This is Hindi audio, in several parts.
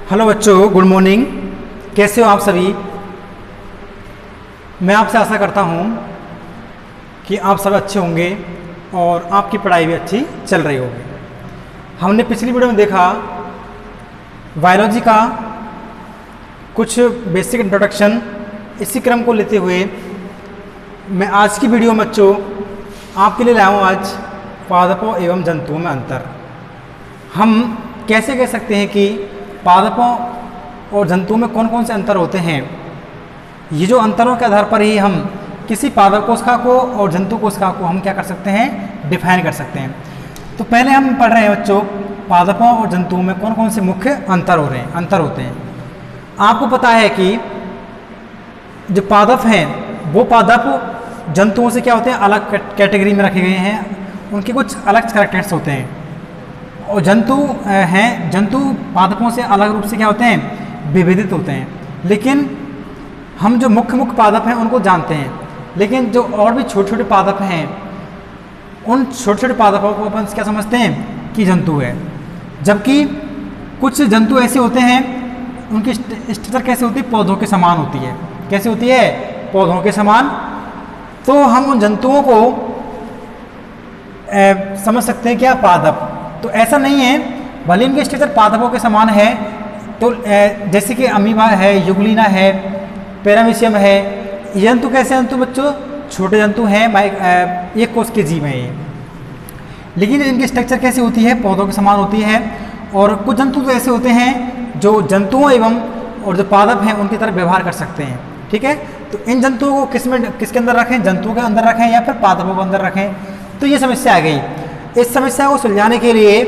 हेलो बच्चों, गुड मॉर्निंग। कैसे हो आप सभी? मैं आपसे आशा करता हूँ कि आप सब अच्छे होंगे और आपकी पढ़ाई भी अच्छी चल रही होगी। हमने पिछली वीडियो में देखा बायोलॉजी का कुछ बेसिक इंट्रोडक्शन। इसी क्रम को लेते हुए मैं आज की वीडियो में बच्चों आपके लिए लाया हूँ आज पादपों एवं जंतुओं में अंतर। हम कैसे कह सकते हैं कि पादपों और जंतुओं में कौन कौन से अंतर होते हैं। ये जो अंतरों के आधार पर ही हम किसी पादप कोशिका को और जंतु कोशिका को हम क्या कर सकते हैं, डिफाइन कर सकते हैं। तो पहले हम पढ़ रहे हैं बच्चों पादपों और जंतुओं में कौन कौन से मुख्य अंतर होते हैं। आपको पता है कि जो पादप हैं वो पादप जंतुओं से क्या होते हैं, अलग कैटेगरी में रखे गए हैं। उनके कुछ अलग कैरेक्टर्स होते हैं। और जंतु पादपों से अलग रूप से क्या होते हैं, विभेदित होते हैं। लेकिन हम जो मुख्य पादप हैं उनको जानते हैं, लेकिन जो और भी छोटे छोटे पादप हैं उन छोटे छोटे पादपों को अपन क्या समझते हैं कि जंतु है। जबकि कुछ जंतु ऐसे होते हैं उनकी स्ट्रक्चर कैसे होती है, पौधों के समान होती है। कैसे होती है, पौधों के समान। तो हम उन जंतुओं को समझ सकते हैं क्या, पादप। तो ऐसा नहीं है, भले इनके स्ट्रक्चर पादपों के समान है। तो जैसे कि अमीबा है, युगलिना है, पैरामीशियम है। ये जंतु कैसे जंतु बच्चों, छोटे जंतु हैं, एक कोष के जीव हैं ये। लेकिन इनकी स्ट्रक्चर कैसे होती है, पौधों के समान होती है। और कुछ जंतु तो ऐसे होते हैं जो जंतुओं एवं और जो पादप हैं उनकी तरह व्यवहार कर सकते हैं। ठीक है, तो इन जंतुओं को किसके अंदर रखें, जंतुओं के अंदर रखें या फिर पादपों के अंदर रखें। तो ये समस्या आ गई। इस समस्या को सुलझाने के लिए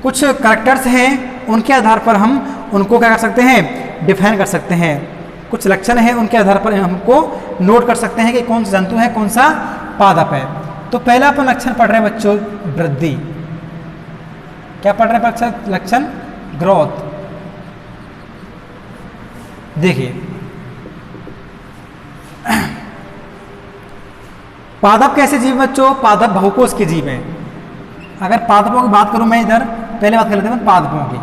कुछ करैक्टर्स हैं, उनके आधार पर हम उनको क्या कर सकते हैं, डिफाइन कर सकते हैं। कुछ लक्षण हैं, उनके आधार पर हमको नोट कर सकते हैं कि कौन सा जंतु है, कौन सा पादप है। तो पहला अपन लक्षण पढ़ रहे हैं बच्चों, वृद्धि। क्या पढ़ रहे हैं लक्षण, ग्रोथ। देखिए पादप कैसे जीव बच्चों, पादप बहुकोष के जीव हैं। अगर पादपों की बात करूं मैं, इधर पहले बात कर लेते हैं पादपों की।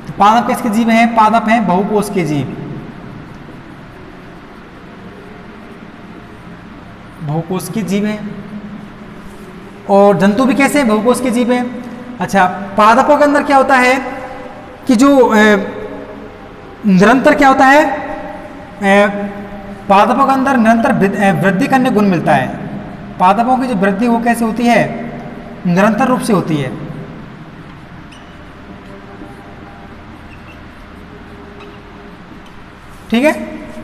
तो पादप किसके जीव हैं, पादप हैं बहुकोष के जीव। बहुकोष के जीव हैं। और जंतु भी कैसे हैं, बहुकोष के जीव हैं। अच्छा, पादपों के अंदर क्या होता है कि जो निरंतर क्या होता है, पादपों के अंदर निरंतर वृद्धि करने गुण मिलता है। पादपों की जो वृद्धि वो कैसे होती है, निरंतर रूप से होती है। ठीक है,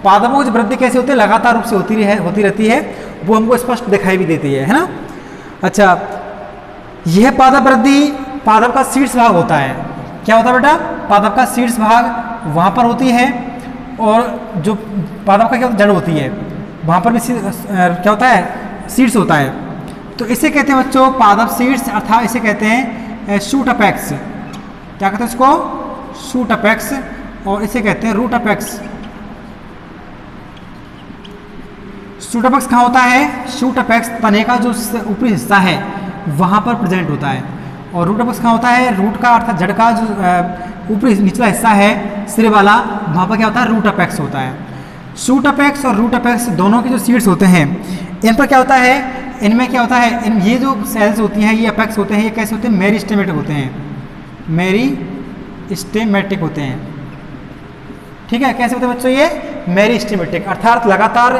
पादपों की वृद्धि कैसे होती है, लगातार रूप से होती रहती है। वो हमको स्पष्ट दिखाई भी देती है ना। अच्छा, यह पादप वृद्धि पादप का शीर्ष भाग होता है। क्या होता है बेटा, पादप का शीर्ष भाग वहां पर होती है। और जो पादप का क्या होता है, जड़ होती है, वहां पर भी क्या होता है, शीर्ष होता है। तो इसे कहते हैं बच्चों पादप शीर्ष, अर्थात इसे कहते हैं शूट अपेक्स। क्या कहते हैं इसको, शूट अपेक्स। और इसे कहते हैं रूट अपेक्स। शूट अपेक्स कहाँ होता है, शूट अपेक्स तने का जो ऊपरी हिस्सा है वहां पर प्रेजेंट होता है। और रूट अपेक्स कहाँ होता है, रूट का अर्थात जड़ का जो ऊपरी निचला हिस्सा है, सिरे वाला, वहां पर क्या होता है, रूट अपेक्स होता है। शूट अपेक्स और रूट अपेक्स दोनों के जो सीड्स होते हैं, इन पर क्या होता है, इनमें क्या होता है, ये जो सेल्स होती हैं, ये अपेक्स होते हैं, ये कैसे होते हैं, मेरिस्टेमेटिक होते हैं। मेरिस्टेमेटिक होते हैं। ठीक है, कैसे होते हैं बच्चों, ये मेरिस्टेमेटिक, अर्थात लगातार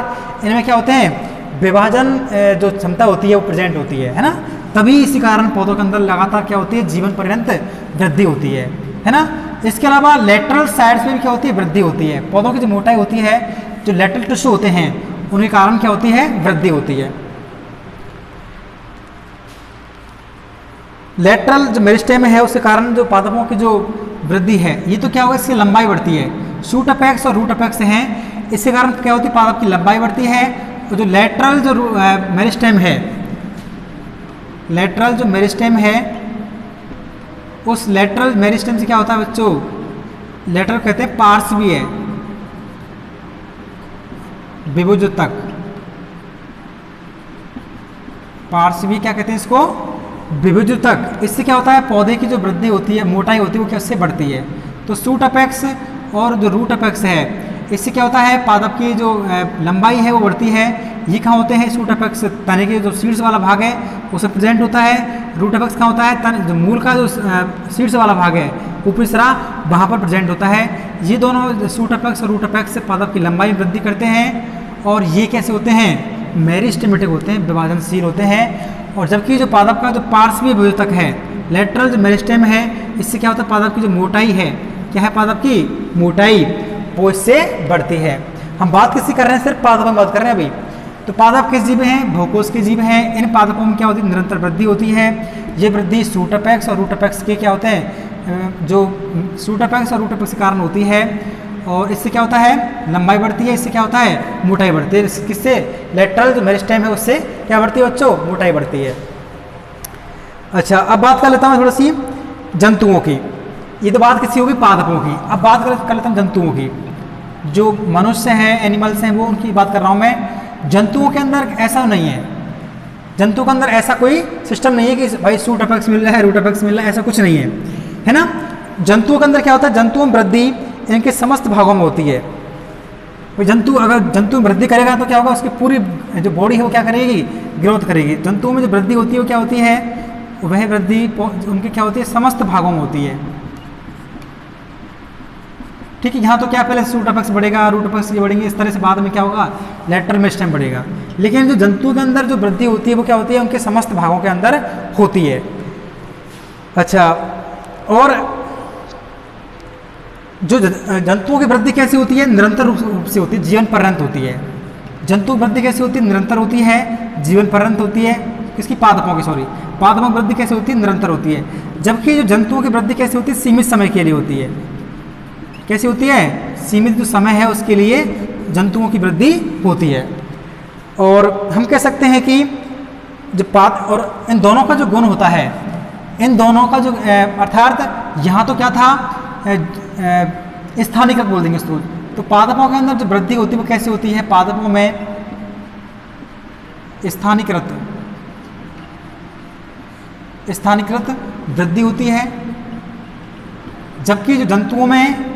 इनमें क्या होते हैं, विभाजन जो क्षमता होती है वो प्रेजेंट होती है ना। तभी इसी कारण पौधों के अंदर लगातार क्या होती है, जीवन पर्यंत वृद्धि होती है ना। इसके अलावा लेटरल साइड्स में भी क्या होती है, वृद्धि होती है। पौधों की जो मोटाई होती है, जो लेटरल टिश्यू होते हैं, उनके कारण क्या होती है, वृद्धि होती है। लेटरल जो मेरिस्टेम है उसके कारण जो पादपों की जो वृद्धि है, ये तो क्या होगा, इसकी लंबाई बढ़ती है। शूट अपेक्स और रूट अपेक्स हैं, इसके कारण क्या होती है, पादप की लंबाई बढ़ती है। और जो लेटरल जो मेरिस्टेम है, लेटरल जो मेरिस्टेम है, उस लेटरल मेरिस्टेम से क्या होता है बच्चों, लेटरल कहते हैं पार्श्वीय विभुजतक। पार्श्वी क्या कहते हैं इसको, विभुजतक। इससे क्या होता है, पौधे की जो वृद्धि होती है, मोटाई होती है, वो कैसे बढ़ती है। तो सूट अपेक्स और जो रूट अपेक्स है, इससे क्या होता है, पादप की जो लंबाई है वो बढ़ती है। ये कहाँ होते हैं, सूट अपेक्स तने के जो सीड्स वाला भाग है उसमें प्रेजेंट होता है। रूट अपेक्स कहाँ होता है, तन जो मूल का जो सीड्स वाला भाग है ऊपरी सिरा वहाँ पर प्रेजेंट होता है। ये दोनों सूट अपेक्स और रूट अपेक्स पादप की लंबाई में वृद्धि करते हैं। और ये कैसे होते हैं, मेरिस्टेमेटिक होते हैं, विभाजनशील होते हैं। और जबकि जो पादप का जो पार्श्वीय विभेदक है, लेटरल जो मेरिस्टेम है, इससे क्या होता है, पादप की जो मोटाई है, क्या है, पादप की मोटाई वो इससे बढ़ती है। हम बात किसकी कर रहे हैं, सिर्फ पादपों में बात कर रहे हैं अभी। तो पादप किस जीव हैं, भूकोश के जीव हैं। इन पादपों में क्या होती है, निरंतर वृद्धि होती है। ये वृद्धि सूट अपेक्स और रूट अपेक्स के क्या होते हैं, जो सूट अपेक्स और रूट अपेक्स के कारण होती है। और इससे क्या होता है, लंबाई बढ़ती है, इससे क्या होता है, मोटाई बढ़ती है। किससे, लेटरल जो मेरिस्टेम है उससे क्या बढ़ती है बच्चों, मोटाई बढ़ती है। अच्छा, अब बात कर लेता हूँ थोड़ी सी जंतुओं की। ये तो बात किसी होगी पादपों की। अब बात कर लेता हूँ जंतुओं की। जो मनुष्य हैं, एनिमल्स हैं, वो उनकी बात कर रहा हूँ मैं। जंतुओं के अंदर ऐसा नहीं है, जंतुओं के अंदर ऐसा कोई सिस्टम नहीं है कि भाई सूट अपेक्स मिल रहा है, रूट अपेक्स मिल रहा है, ऐसा कुछ नहीं है ना। जंतुओं के अंदर क्या होता है, जंतुओं में वृद्धि इनके समस्त भागों में होती है। जंतु अगर जंतु वृद्धि करेगा तो क्या होगा, उसकी पूरी जो बॉडी है वो क्या करेगी, ग्रोथ करेगी। जंतुओं में जो वृद्धि होती है वो क्या होती है, वह वृद्धि उनकी क्या होती है, समस्त भागों में होती है। ठीक है, यहाँ तो क्या पहले सूट अपेक्स बढ़ेगा, रूट अपेक्स ये बढ़ेंगे, इस तरह से बाद में क्या होगा, लेटरल मेरिस्टेम बढ़ेगा। लेकिन जो जंतु के अंदर जो वृद्धि होती है वो क्या होती है, उनके समस्त भागों के अंदर होती है। अच्छा, और जो जंतुओं की वृद्धि कैसी होती है, निरंतर रूप से होती है, जीवन पर्यंत होती है। जंतु वृद्धि कैसी होती है, निरंतर होती है, जीवन पर्यंत होती है। किसकी, पादपों की, सॉरी, पादपों की वृद्धि कैसे होती है, निरंतर होती है। जबकि जो जंतुओं की वृद्धि कैसी होती है, सीमित समय के लिए होती है। कैसी होती है, सीमित जो समय है उसके लिए जंतुओं की वृद्धि होती है। और हम कह सकते हैं कि जो और इन दोनों का जो गुण होता है, इन दोनों का जो अर्थात यहाँ तो क्या था, स्थानीयकृत बोल देंगे इसको। तो पादपों के अंदर जो वृद्धि होती है वो कैसी होती है, पादपों में स्थानीयकृत वृद्धि होती है। जबकि जो जंतुओं में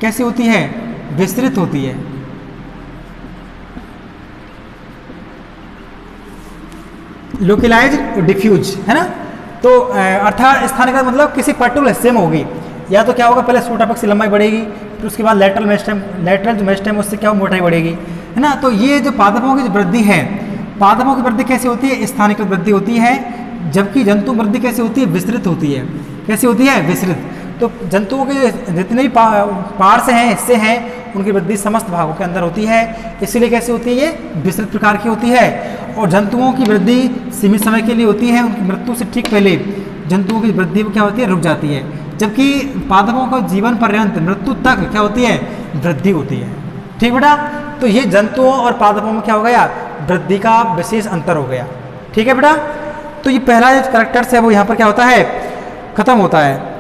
कैसी होती है, विस्तृत होती है। लोकलाइज डिफ्यूज, है ना। तो अर्थात स्थानीयकृत मतलब किसी पर्टिकुलर हिस्से में होगी। या तो क्या होगा, पहले सूट अपेक्स की लंबाई बढ़ेगी, फिर उसके बाद लेटरल जो मेरिस्टेम उससे क्या मोटाई बढ़ेगी, है ना। तो ये जो पादपों की जो वृद्धि है, पादपों की वृद्धि कैसे होती है, स्थानीयकृत वृद्धि होती है। जबकि जंतु वृद्धि कैसे होती है, विस्तृत होती है। कैसी होती है, विस्तृत। तो जंतुओं के जितने भी पार्ट्स हैं, हिस्से हैं, उनकी वृद्धि समस्त भागों के अंदर होती है। इसीलिए कैसे होती है, ये विस्तृत प्रकार की होती है। और जंतुओं की वृद्धि सीमित समय के लिए होती है, उनकी मृत्यु से ठीक पहले जंतुओं की वृद्धि क्या होती है, रुक जाती है। जबकि पादपों का जीवन पर्यंत मृत्यु तक क्या होती है, वृद्धि होती है। ठीक बेटा, तो ये जंतुओं और पादपों में क्या हो गया, वृद्धि का विशेष अंतर हो गया। ठीक है बेटा, तो ये पहला जो कैरेक्टर्स है वो यहाँ पर क्या होता है, खत्म होता है।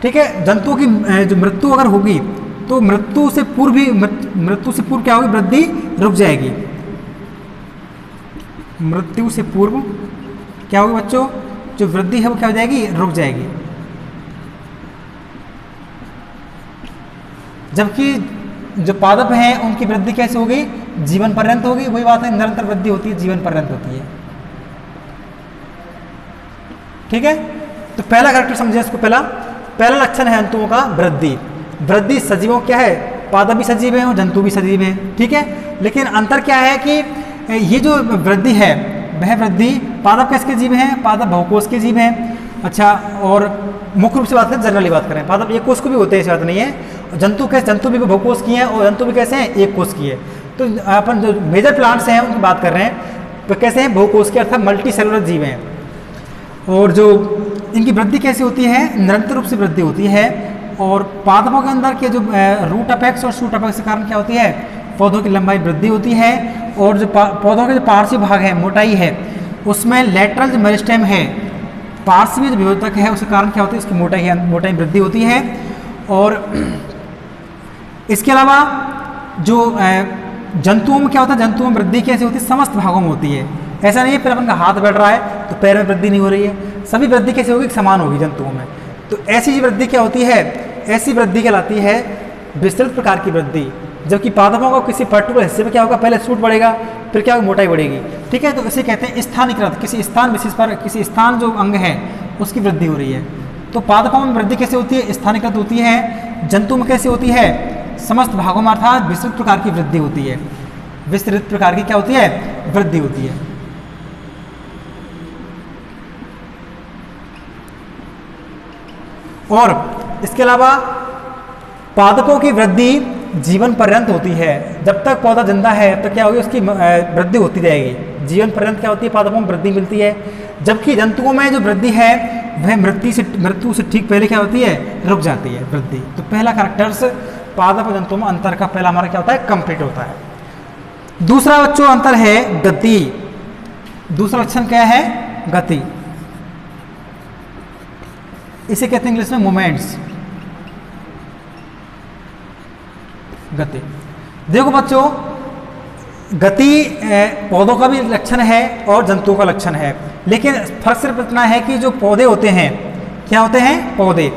ठीक है, जंतुओं की जो मृत्यु अगर होगी तो मृत्यु से पूर्व क्या होगी, वृद्धि रुक जाएगी। मृत्यु से पूर्व क्या होगी बच्चों, जो वृद्धि है वो क्या हो जाएगी, रुक जाएगी। जबकि जो पादप हैं उनकी वृद्धि कैसे होगी, जीवन पर्यंत होगी। वही बात है, निरंतर वृद्धि होती है, जीवन पर्यंत होती है। ठीक है, तो पहला कैरेक्टर समझे इसको। पहला लक्षण है जंतुओं का वृद्धि। वृद्धि सजीवों क्या है, पादप भी सजीव है और जंतु भी सजीव है। ठीक है, लेकिन अंतर क्या है कि ये जो वृद्धि है वह वृद्धि पादप किसके जीव हैं, पादप बहुकोश के जीव हैं। अच्छा, और मुख्य रूप से बात करें, जनरली बात करें, पादप एक कोष को भी होते हैं, ऐसी बात नहीं है। जंतु भी बहुकोश की हैं और जंतु भी कैसे हैं, एक कोष की है। तो अपन जो मेजर प्लांट्स हैं उनकी बात कर रहे हैं, तो कैसे हैं, बहुकोष के अर्थात मल्टी सेलुलर जीव हैं। और जो इनकी वृद्धि कैसी होती है, निरंतर रूप से वृद्धि होती है। और पादपों के अंदर के जो रूट अपेक्स और शूट अपेक्स के कारण क्या होती है, पौधों की लंबाई वृद्धि होती है। और जो पौधों के जो पार्श्वी भाग है, मोटाई है, उसमें लेटरल जो मेरिस्टेम है, पार्श्वी जो विभेदक है, उसके कारण क्या होती है, उसकी मोटाई वृद्धि होती है। और इसके अलावा जो जंतुओं में क्या होता है, जंतुओं में वृद्धि कैसे होती है, समस्त भागों में होती है। ऐसा नहीं है फिर अपन का हाथ बढ़ रहा है तो पैर में वृद्धि नहीं हो रही है, सभी वृद्धि कैसे होगी, समान होगी जंतुओं में। तो ऐसी वृद्धि क्या होती है, ऐसी वृद्धि कहलाती है विस्तृत प्रकार की वृद्धि। जबकि पादपों का किसी पर्टिकुलर हिस्से में क्या होगा, पहले सूट बढ़ेगा, फिर क्या होगा, मोटाई बढ़ेगी। ठीक है, तो इसे कहते हैं स्थानीकृत, किसी स्थान विशेष पर, किसी स्थान जो अंग है उसकी वृद्धि हो रही है। तो पादपों में वृद्धि कैसे होती है, स्थानीकृत होती है। जंतु में कैसे होती है, समस्त भागों में अर्थात विस्तृत प्रकार की वृद्धि होती है। विस्तृत प्रकार की क्या होती है, वृद्धि होती है। और इसके अलावा पादपों की वृद्धि जीवन पर्यंत होती है। जब तक पौधा जिंदा है तो क्या होगी, उसकी वृद्धि होती रहेगी। जीवन पर्यंत क्या होती है, पादपों में वृद्धि मिलती है। जबकि जंतुओं में जो वृद्धि है वह मृत्यु से ठीक पहले क्या होती है, रुक जाती है वृद्धि। तो पहला कैरेक्टर्स पादप और जंतुओं में अंतर का पहला हमारा क्या होता है, कंप्लीट होता है। दूसरा बच्चों अंतर है गति। दूसरा लक्षण क्या है, गति। इसे कहते हैं इंग्लिश में मोमेंट्स, गति। देखो बच्चों, गति पौधों का भी लक्षण है और जंतुओं का लक्षण है, लेकिन फर्क सिर्फ इतना है कि जो पौधे होते हैं, क्या होते हैं, पौधे,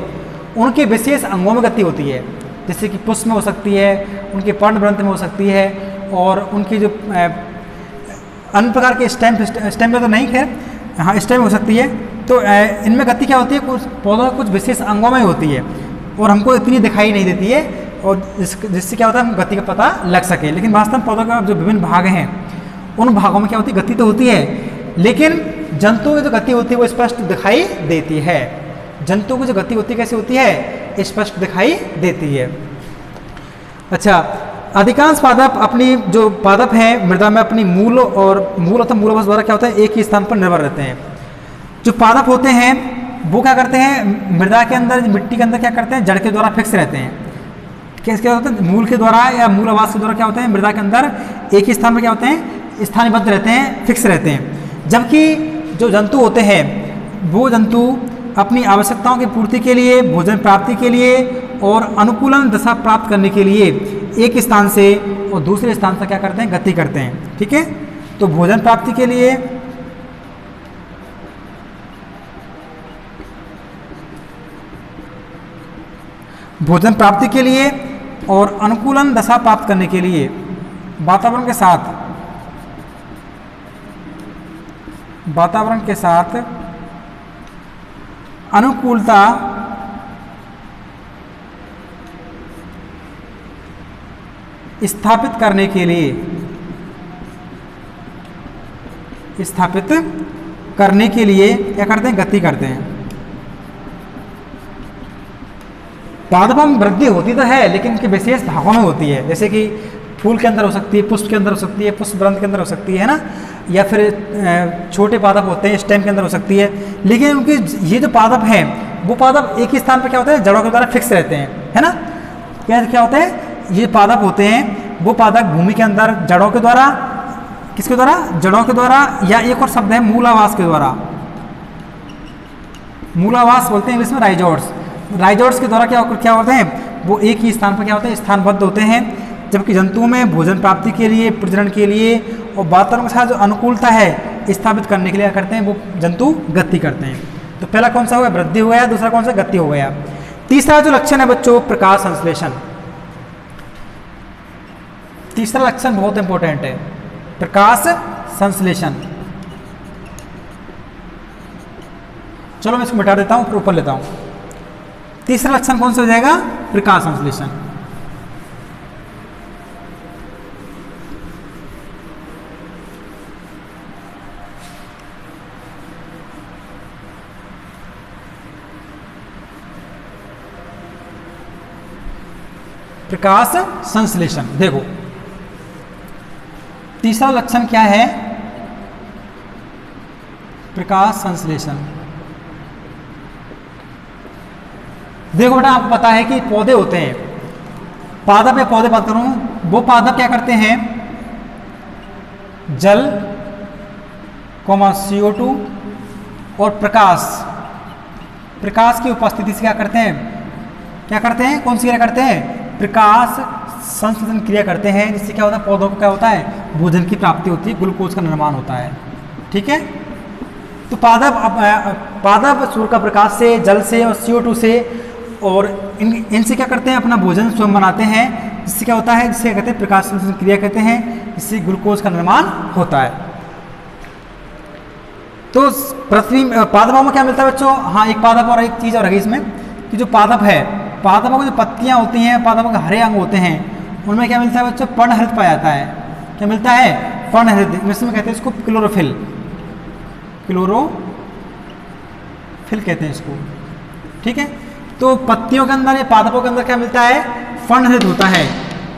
उनके विशेष अंगों में गति होती है। जैसे कि पुष्प में हो सकती है, उनके पर्णग्रंथ में हो सकती है, और उनकी जो अन्य प्रकार के स्टेम में तो नहीं, खैर हाँ स्टेम हो सकती है। तो इनमें गति क्या होती है, कुछ पौधों में कुछ विशेष अंगों में होती है और हमको इतनी दिखाई नहीं देती है, और जिससे क्या होता है, हम गति का पता लग सके। लेकिन वास्तव में पौधों का जो विभिन्न भाग हैं उन भागों में क्या होती है, गति तो होती है, लेकिन जंतुओं की जो गति होती है वो स्पष्ट दिखाई देती है। जंतुओं की जो गति होती है कैसे होती है, स्पष्ट दिखाई देती है। अच्छा, अधिकांश पादप अपनी जो पादप हैं मृदा में अपनी मूल अथवा मूलावास द्वारा क्या होता है, एक ही स्थान पर निर्भर रहते हैं। जो पादप होते हैं वो क्या करते हैं, मृदा के अंदर, मिट्टी के अंदर क्या करते हैं, जड़ के द्वारा फिक्स रहते हैं। क्या होता है, मूल के द्वारा या मूल आवास के द्वारा क्या होते हैं, मृदा के अंदर एक ही स्थान पर क्या होते हैं, स्थानीबद्ध रहते हैं, फिक्स रहते हैं। जबकि जो जंतु होते हैं वो जंतु अपनी आवश्यकताओं की पूर्ति के लिए, भोजन प्राप्ति के लिए और अनुकूलन दशा प्राप्त करने के लिए एक स्थान से और दूसरे स्थान तक क्या करते हैं, गति करते हैं। ठीक है, तो भोजन प्राप्ति के लिए, भोजन प्राप्ति के लिए और अनुकूलन दशा प्राप्त करने के लिए वातावरण के साथ अनुकूलता स्थापित करने के लिए क्या करते हैं, गति करते हैं। पादपों में वृद्धि होती तो है लेकिन उनके विशेष भागों में होती है। जैसे कि फूल के अंदर हो सकती है, पुष्प के अंदर हो सकती है, पुष्प ग्रंथ के अंदर हो सकती है ना, या फिर छोटे पादप होते हैं स्टेम के अंदर हो सकती है। लेकिन उनके ये जो पादप हैं वो पादप एक ही स्थान पर क्या होता है, जड़ों के द्वारा फिक्स रहते हैं, है ना। क्या होता है, ये पादप होते हैं वो पादप भूमि के अंदर जड़ों के द्वारा, किसके द्वारा, जड़ों के द्वारा, या एक और शब्द है मूलावास के द्वारा। मूलावास बोलते हैं इंग्लिश में राइजोड्स के द्वारा क्या होते हैं, वो एक ही स्थान पर क्या होते हैं, स्थानबद्ध होते हैं। जबकि जंतुओं में भोजन प्राप्ति के लिए, प्रजनन के लिए और वातावरण के साथ जो अनुकूलता है स्थापित करने के लिए क्या करते हैं, वो जंतु गति करते हैं। तो पहला कौन सा हुआ, वृद्धि हो गया, दूसरा कौन सा, गति हो गया। तीसरा जो लक्षण है बच्चों, प्रकाश संश्लेषण। तीसरा लक्षण बहुत इंपॉर्टेंट है, प्रकाश संश्लेषण। चलो मैं इसको मिटा देता हूं, फिर ऊपर लेता हूं। तीसरा लक्षण कौन सा हो जाएगा, प्रकाश संश्लेषण। प्रकाश संश्लेषण, देखो तीसरा लक्षण क्या है, प्रकाश संश्लेषण। देखो बेटा, आपको पता है कि पौधे होते हैं, पादप या पौधे बात करूं, वो पादप क्या करते हैं, जल, CO2 और प्रकाश की उपस्थिति से क्या करते हैं, कौन सी क्रिया करते हैं, प्रकाश संश्लेषण क्रिया करते हैं। जिससे क्या होता है, पौधों को क्या होता है, भोजन की प्राप्ति होती है, ग्लूकोज का निर्माण होता है। ठीक है, तो पादप सूर्य का प्रकाश से, जल से और CO2 से और इनसे क्या करते हैं, अपना भोजन स्वयं बनाते हैं, जिससे क्या होता है, जिससे कहते हैं प्रकाश संश्लेषण क्रिया कहते हैं, इससे ग्लूकोज का निर्माण होता है। तो पृथ्वी पादपों में क्या मिलता है बच्चों, हाँ एक पादप और एक चीज़ और है इसमें कि जो पादप है, पादपों की जो पत्तियाँ होती हैं, पादपों के हरे अंग होते हैं, उनमें क्या मिलता है बच्चों, पर्णहरित पाया जाता है। क्या मिलता है, पर्णहरित, इसमें कहते हैं इसको क्लोरोफिल, क्लोरोफिल कहते हैं इसको, ठीक है। तो पत्तियों के अंदर या पादपों के अंदर क्या मिलता है, पर्णहरित होता है।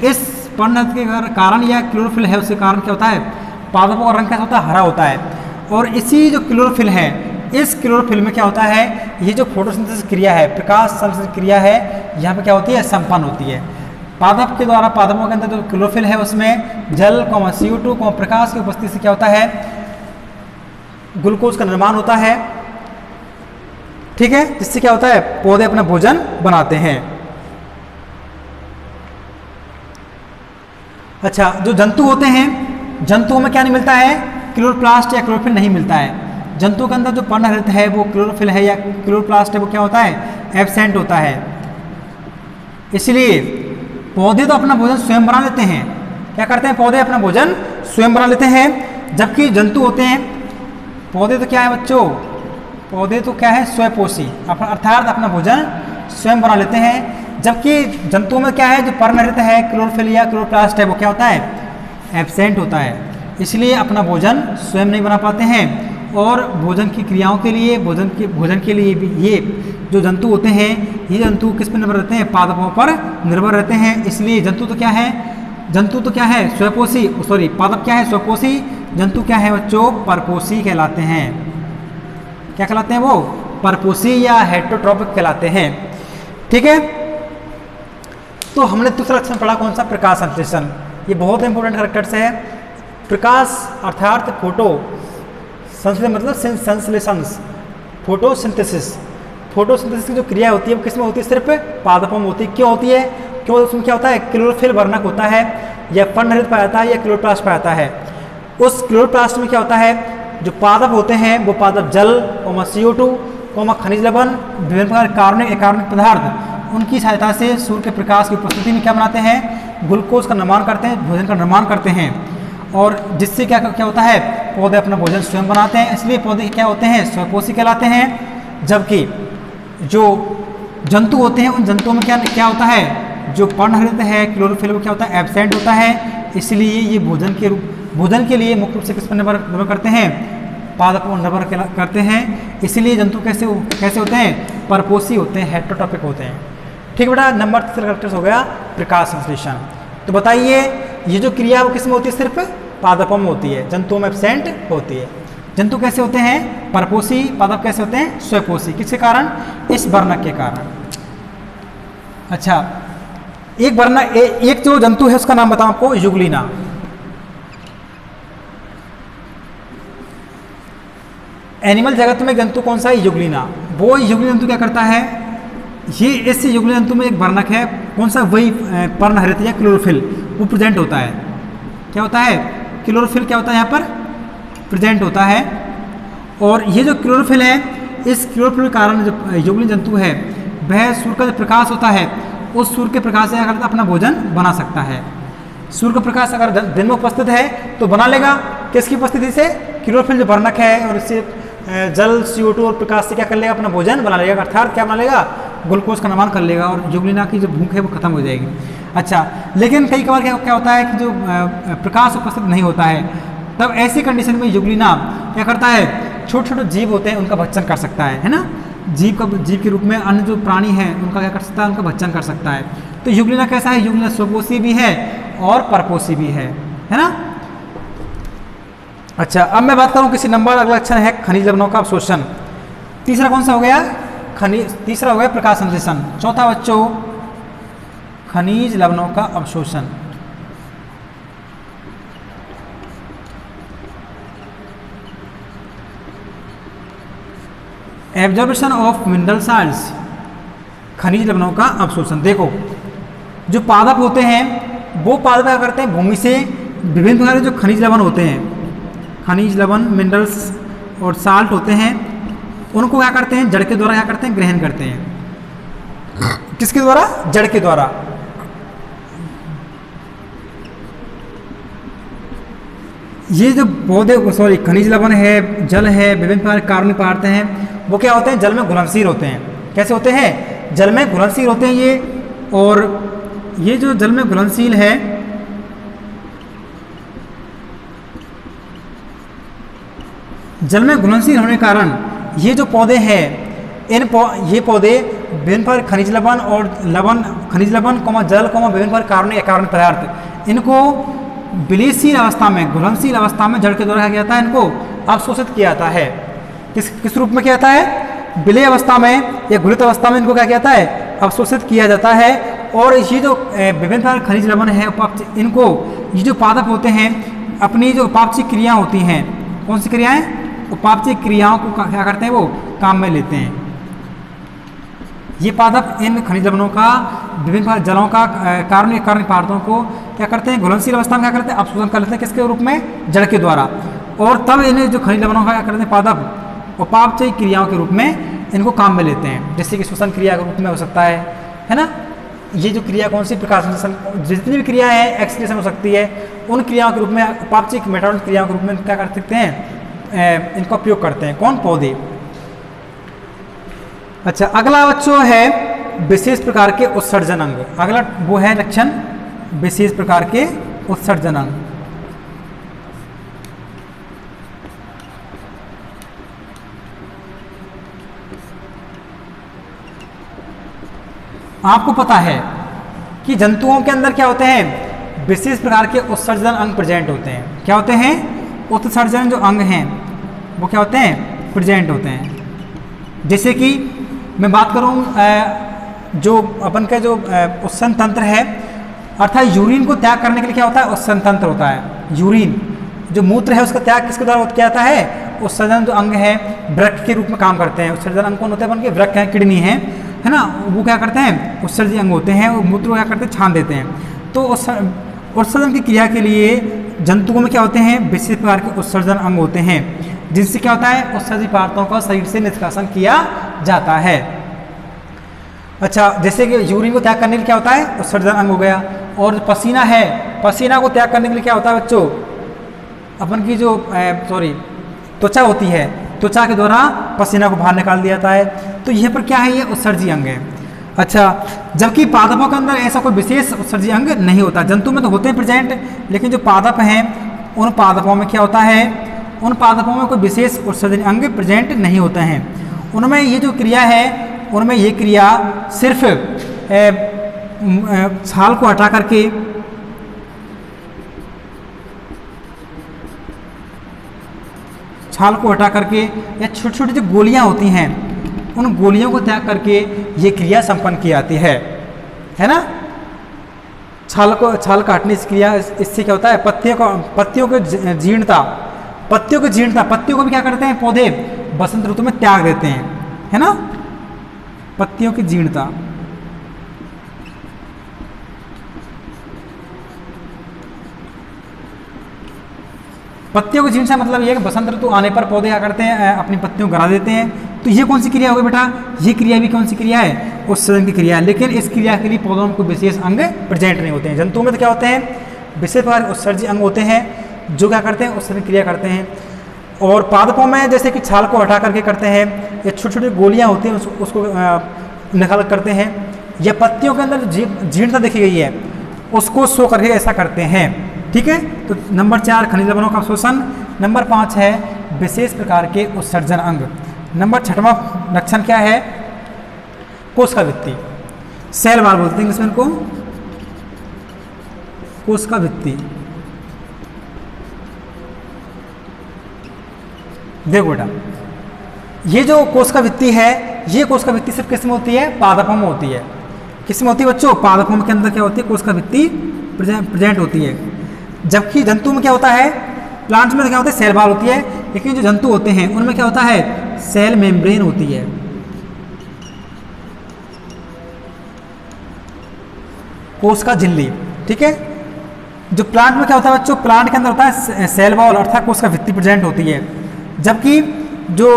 इस पर्णहरित के कारण या क्लोरोफिल है उसके कारण क्या होता है, पादपों का रंग कैसा होता है, हरा होता है। और इसी जो क्लोरोफिल है, इस क्लोरोफिल में क्या होता है, ये जो फोटोसिंथेसिस क्रिया है, प्रकाश संश्लेषण क्रिया है, यहाँ पे क्या होती है, संपन्न होती है। पादप के द्वारा, पादपों के अंदर जो क्लोरोफिल है उसमें जल, CO2, प्रकाश की उपस्थिति से क्या होता है, ग्लूकोज का निर्माण होता है, ठीक है, जिससे क्या होता है, पौधे अपना भोजन बनाते हैं। अच्छा, जो जंतु होते हैं, जंतुओं में क्या नहीं मिलता है, क्लोरोप्लास्ट या क्लोरोफिल नहीं मिलता है। जंतु के अंदर जो पर्णहरित है वो क्लोरोफिल है या क्लोरोप्लास्ट है, वो क्या होता है, एब्सेंट होता है। इसलिए पौधे तो अपना भोजन स्वयं बना लेते हैं, क्या करते हैं, पौधे अपना भोजन स्वयं बना लेते हैं, जबकि जंतु होते हैं, पौधे तो क्या है बच्चों, पौधे तो क्या है, स्वयपोषी, अर्थात अपना भोजन स्वयं बना लेते हैं। जबकि जंतुओं में क्या है, जो पर्णहरित है, क्लोरोफिल या क्लोरोप्लास्ट है, वो क्या होता है, एब्सेंट होता है। इसलिए अपना भोजन स्वयं नहीं बना पाते हैं, और भोजन की क्रियाओं के लिए, भोजन के लिए भी ये जो जंतु होते हैं, ये जंतु किस पर निर्भर रहते हैं, पादपों पर निर्भर रहते हैं। इसलिए जंतु तो क्या है, स्वयपोषी, सॉरी पादप क्या है, स्वयपोषी, जंतु क्या है बच्चों, परपोषी कहलाते हैं। क्या कहलाते हैं वो, परपोषी या हेटेरोट्रॉपिक कहलाते हैं, ठीक है। तो हमने दूसरा लक्षण पढ़ा कौन सा, प्रकाश संश्लेषण। ये बहुत इंपॉर्टेंट कैरेक्टर्स है। प्रकाश अर्थात फोटो संश्लेषण, मतलब संश्लेषण, फोटोसिंथेसिस। फोटोसिंथेसिस की जो क्रिया होती है वो किसमें होती है, सिर्फ पादपों में होती है। क्यों होती है, क्यों, उसमें क्या होता है, क्लोरोफिल वर्णक होता है, या पर्णहरित पाया जाता है, या क्लोरोप्लास्ट पाया जाता है। उस क्लोरोप्लास्ट में क्या होता है, जो पादप होते हैं वो पादप जल, CO2, खनिज लवण, विभिन्न प्रकार के कार्बनिक अकार्बनिक पदार्थ, उनकी सहायता से सूर्य के प्रकाश की उपस्थिति में क्या बनाते हैं, ग्लूकोज का निर्माण करते हैं, भोजन का निर्माण करते हैं। और जिससे क्या क्या होता है, पौधे अपना भोजन स्वयं बनाते हैं। इसलिए पौधे क्या होते हैं, स्वयपोषी कहलाते हैं। जबकि जो जंतु होते हैं, उन जंतुओं में क्या होता है, जो पर्णहरित है, क्लोरोफिल, वो क्या होता है, एब्सेंट होता है। इसलिए ये भोजन के लिए मुख्य रूप से किस पर निर्भर करते हैं, पादपों पर निर्भर करते हैं। इसलिए जंतु कैसे होते हैं, परपोषी होते हैं, हेटेरोट्रॉपिक होते हैं, ठीक बेटा। नंबर 3 कैरेक्टर्स हो गया प्रकाश संश्लेषण। तो बताइए ये जो क्रिया वो किस में होती है, सिर्फ पादपों में होती है, जंतुओं में एब्सेंट होती है। जंतु कैसे होते हैं, परपोषी, पादप कैसे होते हैं, स्वयपोषी। किसके कारण, इस वर्णक के कारण। अच्छा, एक जो जंतु है उसका नाम बताऊं आपको, युग्लिना। एनिमल जगत में जंतु कौन सा है, युग्लिना। वो युग्लिन जंतु क्या करता है, ये इस युग्लिन जंतु में एक वर्णक है, कौन सा, वही पर्णहरित या क्लोरोफिल, वो प्रेजेंट होता है। क्या होता है, क्लोरोफिल क्या होता है यहाँ पर, प्रेजेंट होता है। और ये जो क्लोरोफिल है, इस क्लोरोफिल के कारण जो युग्लिन जंतु है वह सूर्य का जो प्रकाश होता है, उस सूर्य के प्रकाश से अगर अपना भोजन बना सकता है। सूर्य का प्रकाश अगर दिन में उपस्थित है तो बना लेगा, किसकी उपस्थिति से, क्लोरोफिल जो वर्णक है, और इससे जल, CO2 और प्रकाश से क्या कर लेगा, अपना भोजन बना लेगा, अर्थात क्या बना लेगा, ग्लूकोज का निर्माण कर लेगा, और युग्लिना की जो भूख है वो खत्म हो जाएगी। अच्छा, लेकिन कई बार क्या होता है कि जो प्रकाश उपस्थित नहीं होता है, तब ऐसी कंडीशन में युग्लिना क्या करता है, छोटे छोटे जीव होते हैं उनका भक्षण कर सकता है ना। जीव के रूप में अन्य जो प्राणी हैं उनका क्या कर सकता है, उनका भक्षण कर सकता है। तो युग्लिना कैसा है, युग्लिना स्वपोषी भी है और परपोषी भी है ना। अच्छा, अब मैं बात करूं किसी नंबर, अगला लक्षण है खनिज लवणों का अवशोषण। तीसरा कौन सा हो गया, तीसरा हो गया प्रकाश संश्लेषण। चौथा बच्चों, खनिज लवणों का अवशोषण। एब्जॉर्प्शन ऑफ मिनरल साल्ट्स, खनिज लवणों का अवशोषण। देखो, जो पादप होते हैं वो पादप क्या करते हैं, भूमि से विभिन्न प्रकार के जो खनिज लवण होते हैं, खनिज लवण, मिनरल्स और साल्ट होते हैं, उनको क्या करते हैं, जड़ के द्वारा क्या करते हैं, ग्रहण करते हैं। किसके द्वारा, जड़ के द्वारा। ये जो पौधे, सॉरी, खनिज लवण है, जल है, विभिन्न प्रकार के कार्बनिक पदार्थ हैं, वो क्या होते हैं, जल में घुलनशील होते हैं। कैसे होते हैं, जल में घुलनशील होते हैं ये। और ये जो जल में घुलनशील है, जल में घुलनशील होने के कारण ये जो पौधे हैं, ये पौधे विभिन्न प्रकार खनिज लवण और खनिज लवण, जल, विभिन्न प्रकार कार्बनिक अकार्बनिक पदार्थ, इनको विलेयशील अवस्था में, घुलनशील अवस्था में जड़ के द्वारा क्या जाता है, इनको अवशोषित किया जाता है। किस रूप में किया जाता है, विलेय अवस्था में या घुलित अवस्था में इनको क्या किया जाता है, अवशोषित किया जाता है। और ये जो विभिन्न प्रकार खनिज लवण है, इनको ये जो पादप होते हैं, अपनी जो उपापचय क्रिया होती हैं, कौन सी क्रियाएं, उपापचय क्रियाओं को क्या करते हैं, वो काम में लेते हैं। ये पादप इन खनिज लवणों का, विभिन्न प्रकार जलों का, कार्बनिक पदार्थों को क्या करते हैं, घुलनशील अवस्था में क्या करते हैं, अवशोषण कर लेते हैं। किसके रूप में, जड़ के द्वारा। और तब इन्हें जो खनिज लवणों का क्या करते हैं, पादप उपापचय क्रियाओं के रूप में इनको काम में लेते हैं। जैसे कि श्वसन क्रिया के रूप में हो सकता है ना। ये जो क्रिया कौन सी, प्रकाश संश्लेषण, जितनी भी क्रियाएं हैं, एक्सक्रीशन हो सकती है, उन क्रियाओं के रूप में, उपापचय मेटाबॉलिक क्रियाओं के रूप में क्या कर सकते हैं, इनका उपयोग करते हैं। कौन, पौधे। अच्छा, अगला बच्चों है विशेष प्रकार के उत्सर्जन अंग। अगला वो है लक्षण, विशेष प्रकार के उत्सर्जन अंग। आपको पता है कि जंतुओं के अंदर क्या होते हैं, विशेष प्रकार के उत्सर्जन अंग प्रेजेंट होते हैं। क्या होते हैं, उत्सर्जन जो अंग हैं वो क्या होते हैं, प्रेजेंट होते हैं। जैसे कि मैं बात करूं, जो अपन का जो उत्सर्जन तंत्र है, अर्थात यूरिन को त्याग करने के लिए क्या होता है, उत्सर्जन तंत्र होता है। यूरिन जो मूत्र है उसका त्याग किसके द्वारा किया जाता है, उत्सर्जन जो अंग है वृक्क के रूप में काम करते हैं। उत्सर्जन अंग कौन होते हैं, अपन के वृक्क है, किडनी है ना, वो क्या करते हैं, उत्सर्जन अंग होते हैं। वो मूत्र को क्या करते हैं, छान देते हैं। तो उत्सर्जन की क्रिया के लिए जंतुओं में क्या होते हैं, विशेष प्रकार के उत्सर्जन अंग होते हैं, जिनसे क्या होता है, उत्सर्जित पदार्थों का शरीर से निष्कासन किया जाता है। अच्छा, जैसे कि यूरिन को त्याग करने के लिए क्या होता है, उत्सर्जन अंग हो गया। और पसीना है, पसीना को त्याग करने के लिए क्या होता है बच्चों, अपन की जो त्वचा होती है, त्वचा के द्वारा पसीना को बाहर निकाल दिया जाता है। तो यह पर क्या है, ये उत्सर्जी अंग है। अच्छा, जबकि पादपों के अंदर ऐसा कोई विशेष उत्सर्जी अंग नहीं होता। जंतु में तो होते हैं प्रेजेंट, लेकिन जो पादप हैं उन पादपों में क्या होता है, उन पादपों में कोई विशेष उत्सर्जन अंग प्रेजेंट नहीं होते हैं। उनमें ये जो क्रिया है, उनमें ये क्रिया सिर्फ छाल को हटा करके, या छोटी छोटी जो गोलियां होती हैं, उन गोलियों को त्याग करके ये क्रिया संपन्न की जाती है ना। छाल काटने की क्रिया, इससे क्या होता है, पत्तियों की जीर्णता, पत्तियों को भी क्या करते हैं पौधे बसंत ऋतु में त्याग देते हैं, है ना। पत्तियों की जीर्णता, पत्तियों की जीर्णता मतलब ये है कि बसंत ऋतु आने पर पौधे क्या करते हैं, अपनी पत्तियों को गिरा देते हैं। तो ये कौन सी क्रिया होगी बेटा, ये क्रिया भी कौन सी क्रिया है, उत्सर्जन की क्रिया है। लेकिन इस क्रिया के लिए पौधों में कोई विशेष अंग प्रेजेंट नहीं होते हैं। जंतुओं में तो क्या होते हैं, विशेष प्रकार उत्सर्जी अंग होते हैं जो क्या करते हैं, उत्सर्जन क्रिया करते हैं। और पादपों में जैसे कि छाल को हटा करके करते हैं, या छोटी छोटी गोलियां होती हैं उसको निकाल करते हैं, या पत्तियों के अंदर जीर्णता देखी गई है उसको शो करके ऐसा करते हैं। ठीक है, तो नंबर 4 खनिज लवणों का अवशोषण। नंबर 5 है विशेष प्रकार के उत्सर्जन अंग। नंबर 6वां लक्षण क्या है, कोशिका भित्ति, सेल वाल बोलते हैं इसमें को, कोशिका भित्ति। देखो बेटा, ये जो कोशिका भित्ति है, ये कोशिका भित्ति सिर्फ किस में होती है, पादपों में होती है। किस में होती है बच्चों, पादपों के अंदर क्या होती है, कोशिका भित्ति प्रेजेंट होती है। जबकि जंतु में क्या होता है, प्लांट्स में क्या होता है, सेल वाल होती है। लेकिन जो जंतु होते हैं उनमें क्या होता है, सेल मेम्ब्रेन होती है। कोशिका झिल्ली। ठीक है, जो प्लांट में क्या होता है बच्चों, प्लांट के अंदर होता है सेल वॉल अर्थात कोशिका भित्ति प्रेजेंट होती है। जबकि जो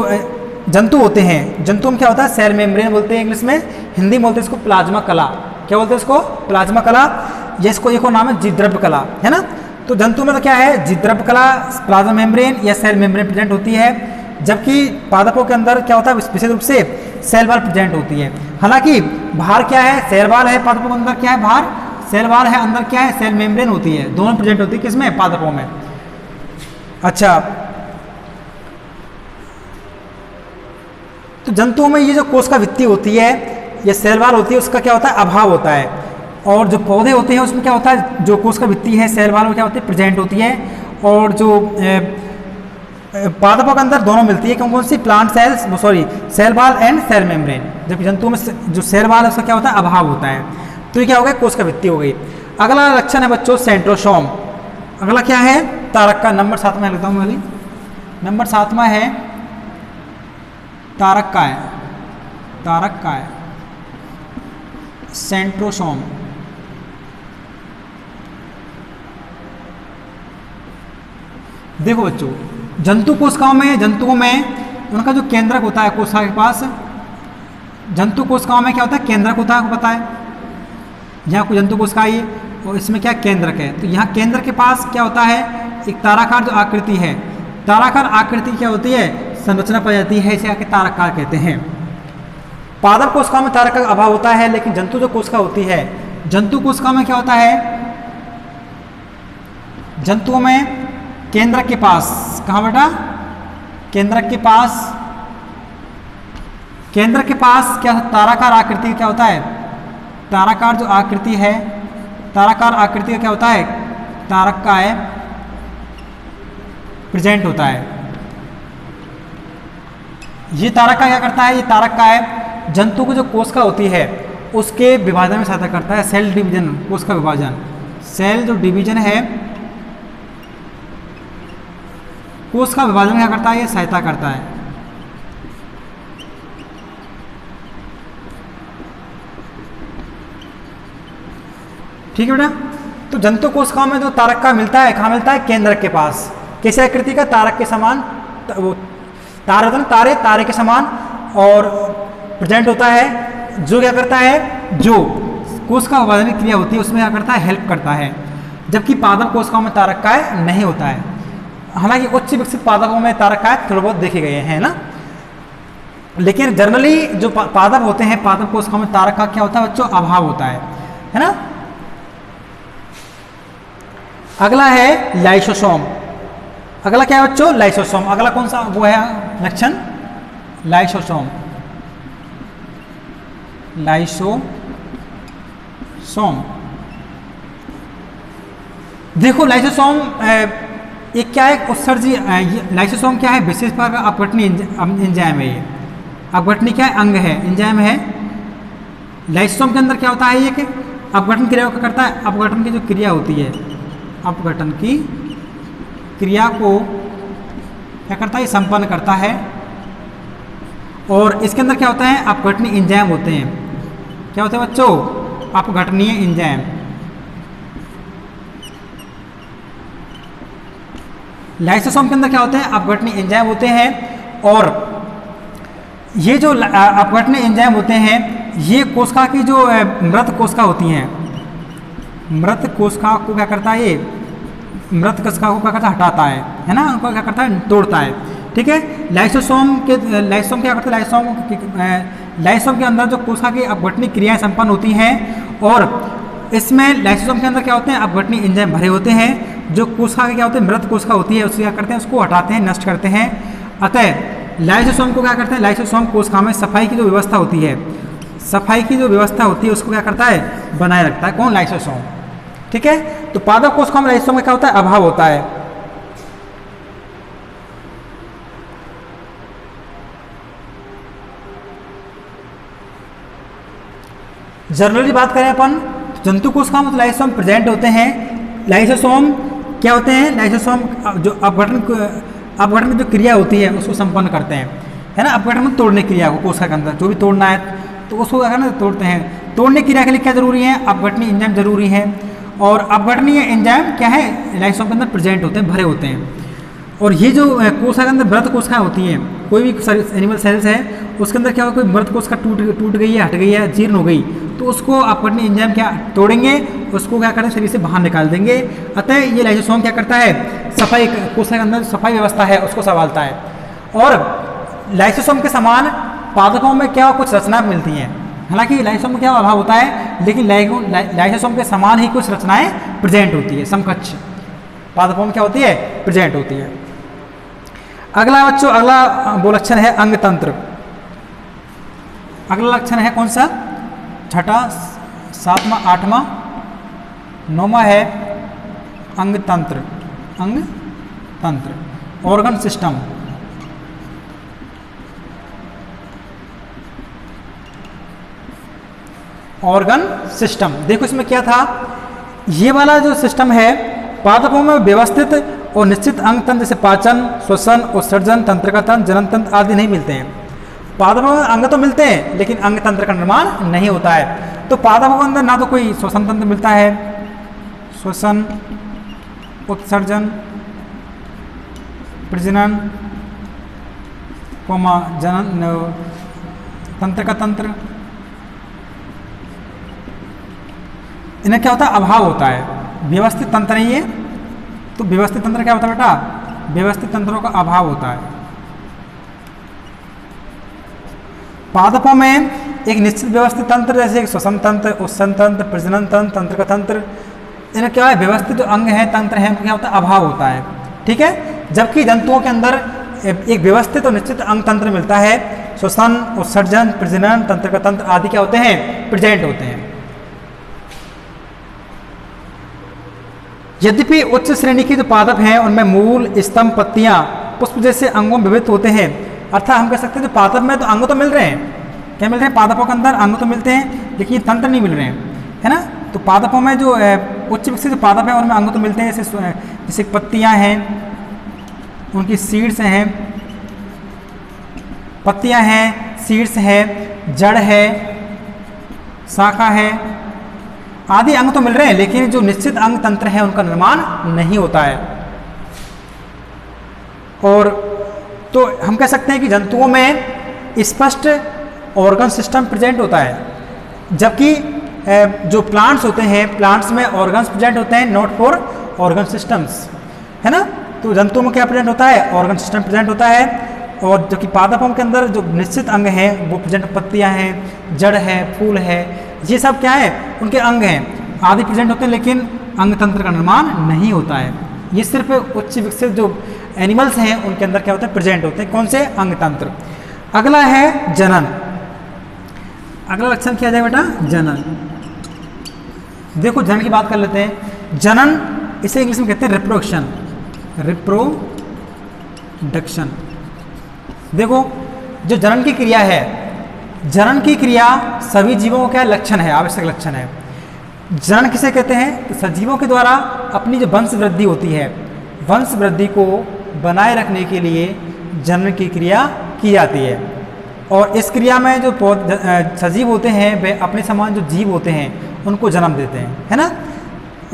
जंतु होते हैं, जंतु में क्या होता है सेल मेम्ब्रेन बोलते हैं इंग्लिश में, हिंदी में बोलते हैं इसको प्लाज्मा कला। क्या बोलते हैं इसको? प्लाज्मा कला, या इसको एक और नाम है जीवद्रव्य कला, है ना। तो जंतु में तो क्या है जीवद्रव्य कला, प्लाज्मा मेम्ब्रेन या सेल मेम्ब्रेन प्रेजेंट होती है, जबकि पादपों के अंदर क्या होता है विशेष रूप से सेल वॉल प्रेजेंट होती है। हालांकि बाहर क्या है सेल वॉल है, पादपों के अंदर क्या है बाहर सेल वॉल है, अंदर क्या है सेल मेम्ब्रेन होती है, दोनों प्रेजेंट होती है किसमें? पादपों में। अच्छा, तो जंतुओं में ये जो कोशिका भित्ति होती है या सेल वॉल होती है उसका क्या होता है अभाव होता है, और जो पौधे होते हैं उसमें क्या होता है जो कोशिका भित्ति है सेल वॉल में क्या होती है प्रेजेंट होती है, और जो पादपों के अंदर दोनों मिलती है। कौन कौन सी? Plant cells, sorry cell wall and cell membrane. जबकि जंतुओं में जो सेल वॉल है उसका क्या होता है अभाव होता है। तो ये क्या हो गया कोशिका भित्ति हो गई। अगला लक्षण है बच्चों सेंट्रोसोम। अगला क्या है? तारक का। नंबर 7 में लिखता हूँ वाली, नंबर 7 है तारक का है, तारक का है सेंट्रोसोम। देखो बच्चों जंतु कोशिकाओं में, जंतुओं में उनका जो केंद्रक होता है कोशिका के पास, जंतु कोशिकाओं में क्या होता है केंद्रक होता है, आपको पता है। यहाँ कोई जंतु कोशिका आई और इसमें क्या केंद्रक है, तो यहाँ केंद्र के पास क्या होता है एक ताराकार जो आकृति है, ताराकार आकृति क्या होती है संरचना पाई जाती है, इसे आके तारकार कहते हैं। पादप कोशिकाओं में तारक का अभाव होता है, लेकिन जंतु जो कोशिका होती है, जंतु कोशिकाओं में क्या होता है जंतुओं में केंद्रक के पास, कहाँ बेटा केंद्रक के पास, केंद्रक के पास क्या ताराकार आकृति क्या होता है, ताराकार जो आकृति है, ताराकार आकृति का क्या होता है तारक का है प्रेजेंट होता है। ये तारक का क्या करता है, ये तारक का है जंतु की जो कोशिका होती है उसके विभाजन में सहायता करता है, सेल डिवीजन, कोशिका विभाजन, सेल जो डिवीजन है कोशिका विभाजन में क्या करता है ये सहायता करता है। ठीक है बेटा। तो जंतु कोशिकाओं में जो तारक का मिलता है कहाँ मिलता है केंद्रक के पास, कैसे आकृति का तारक के समान, वो तारे होता है तारे, तारे के समान और प्रेजेंट होता है, जो क्या करता है जो कोशिका विभाजन की क्रिया होती है उसमें क्या करता है हेल्प करता है, जबकि पादप कोशिकाओं में तारक का नहीं होता है। हालांकि उच्च विकसित पादपों में तारक का थोड़े बहुत देखे गए हैं ना, लेकिन जनरली जो पादप होते हैं पादप कोशिकाओं में तारक का क्या होता है बच्चों अभाव होता है ना। अगला है लाइसोसोम। अगला क्या है बच्चों लाइसोसोम। अगला कौन सा वो है लक्षण लाइसोसोम, लाइसोसोम। देखो लाइसोसोम एक क्या है उत्सर्जी, लाइसोसोम क्या है विशेष प्रकार का अपघटनी एंजाइम है, ये अपघटनी क्या है अंग है, एंजाइम है। लाइसोसोम के अंदर क्या होता है ये कि अपघटन क्रिया को करता है, अपघटन की जो क्रिया होती है, अपघटन की क्रिया को क्या करता है ये संपन्न करता है, और इसके अंदर क्या होता है अपघटनीय एंजाइम होते हैं। क्या होते हैं बच्चों अपघटनीय एंजाइम। लाइसोसोम के अंदर क्या होते हैं अपघटनीय एंजाइम होते हैं, और ये जो अपघटनीय एंजाइम होते हैं ये कोशिका की जो मृत कोशिका होती हैं, मृत कोशिका को क्या करता है ये मृत कोशिका को क्या करता है हटाता है ना, उनको क्या करता है तोड़ता है। ठीक है। लाइसोसोम क्या करता है लाइसोसोम के अंदर जो कोशिका की अपघटनीय क्रियाएं संपन्न होती हैं, और इसमें लाइसोसोम के अंदर क्या होते हैं अपघटनीय एंजाइम भरे होते हैं, जो कोशिका क्या होते हैं मृत कोशिका होती है उससे क्या करते हैं उसको हटाते हैं, नष्ट करते हैं। अतः लाइसोसोम को क्या करते हैं लाइसोसोम कोशिका में सफाई की जो व्यवस्था होती है, सफाई की जो व्यवस्था होती है उसको क्या करता है बनाए रखता है, कौन लाइसोसोम। ठीक है। तो पादप कोशिका में लाइसोसोम का क्या होता है अभाव होता है। जनरली बात करें अपन जंतु कोशिका में तो लाइसोसोम प्रेजेंट होते हैं। लाइसोसोम क्या होते हैं लाइसोसोम जो अपघटन की जो क्रिया होती है उसको संपन्न करते हैं, है ना। अपघटन में तोड़ने की क्रिया को कोशिका के अंदर जो भी तोड़ना है तो उसको क्या करना तोड़ते हैं। तोड़ने की क्रिया के लिए क्या जरूरी है अपघटनीय एंजाइम जरूरी है, और अपघटनीय एंजाइम क्या है लाइसोसोम के अंदर प्रेजेंट होते हैं, भरे होते हैं। और ये जो कोशिका के अंदर मृत कोशिकाएं होती हैं कोई भी एनिमल सेल्स है उसके अंदर क्या होगा, कोई मृत कोशिका टूट गई है, हट गई है, जीर्ण हो गई, तो उसको आप अपने एंजाइम क्या तोड़ेंगे, उसको क्या करें, शरीर से बाहर निकाल देंगे। अतः ये लाइसोसोम क्या करता है, सफाई कोशिका के अंदर सफाई व्यवस्था है उसको संभालता है। और लाइसोसोम के समान पादपों में क्या कुछ रचनाएं मिलती हैं, हालांकि लाइसोसोम में क्या अभाव होता है, लेकिन लाइसोसोम के समान ही कुछ रचनाएं प्रेजेंट होती है, समकक्ष पादपों में क्या होती है, प्रेजेंट होती है। अगला बच्चों, अगला वो लक्षण है अंग तंत्र। अगला लक्षण है कौन सा, छठा, सातवां, आठवां, नौवां है अंग तंत्र। अंग तंत्र, ऑर्गन सिस्टम। ऑर्गन सिस्टम, देखो इसमें क्या था, ये वाला जो सिस्टम है पादपों में व्यवस्थित और निश्चित अंग तंत्र जैसे पाचन, श्वसन, उत्सर्जन, तंत्रिका तंत्र, जनन तंत्र आदि नहीं मिलते हैं। पादपों में अंग तो मिलते हैं लेकिन अंग तंत्र का निर्माण नहीं होता है। तो पादपों के अंदर ना तो कोई श्वसन तंत्र मिलता है, श्वसन, उत्सर्जन, प्रजनन, जनन, तंत्रिका तंत्र, इन्हें क्या होता है, अभाव होता है, व्यवस्थित तंत्र नहीं है। तो व्यवस्थित तंत्र क्या होता है बेटा, व्यवस्थित तंत्रों का अभाव होता है। पादपों में एक निश्चित व्यवस्थित तंत्र जैसे श्वसन तंत्र, उत्सर्जन तंत्र, प्रजनन तंत्र, तंत्रिका तंत्र, इन्हें क्या है, व्यवस्थित जो अंग है, तंत्र है, क्या होता है, अभाव होता है। ठीक है, जबकि जंतुओं के अंदर एक व्यवस्थित और निश्चित अंग तंत्र मिलता है, श्वसन, उत्सर्जन, प्रजनन, तंत्रिका तंत्र आदि क्या होते हैं, प्रेजेंट होते हैं। यद्यपि उच्च श्रेणी के जो पादप हैं उनमें मूल, स्तंभ, पत्तियां, पुष्प जैसे अंगों में विविध होते हैं। अर्थात हम कह सकते हैं जो पादप में तो अंग तो मिल रहे हैं, क्या मिल रहे हैं, पादपों के अंदर अंग तो मिलते हैं लेकिन तंत्र नहीं मिल रहे हैं, है ना। तो पादपों में जो उच्च विकसित जो पादप है उनमें अंग तो मिलते हैं, जैसे पत्तियां हैं, उनकी सीड्स हैं, पत्तियां हैं, सीड्स है, जड़ है, शाखा है आदि अंग तो मिल रहे हैं, लेकिन जो निश्चित अंग तंत्र है उनका निर्माण नहीं होता है। और तो हम कह सकते हैं कि जंतुओं में स्पष्ट ऑर्गन सिस्टम प्रेजेंट होता है, जबकि जो प्लांट्स होते हैं, प्लांट्स में ऑर्गन्स प्रेजेंट होते हैं, नॉट फॉर ऑर्गन सिस्टम्स, है ना। तो जंतुओं में क्या प्रेजेंट होता है, ऑर्गन सिस्टम प्रेजेंट होता है। और जो कि पादपों के अंदर जो निश्चित अंग हैं वो प्रेजेंट, पत्तियां हैं, जड़ है, फूल है, ये सब क्या है, उनके अंग हैं आदि प्रेजेंट होते हैं, लेकिन अंग तंत्र का निर्माण नहीं होता है। ये सिर्फ उच्च विकसित जो एनिमल्स हैं उनके अंदर क्या होता है, प्रेजेंट होते हैं, कौन से, अंग तंत्र। अगला है जनन। अगला लक्षण क्या जाए बेटा, जनन। देखो जनन की बात कर लेते हैं। जनन इसे इंग्लिश में कहते हैं रिप्रोडक्शन, रिप्रोडक्शन। देखो जो जनन की क्रिया है, जनन की क्रिया सभी जीवों का क्या लक्षण है, आवश्यक लक्षण है। जनन किसे कहते हैं, तो सजीवों के द्वारा अपनी जो वंश वृद्धि होती है, वंश वृद्धि को बनाए रखने के लिए जनन की क्रिया की जाती है। और इस क्रिया में जो सजीव होते हैं वे अपने समान जो जीव होते हैं उनको जन्म देते हैं, है ना।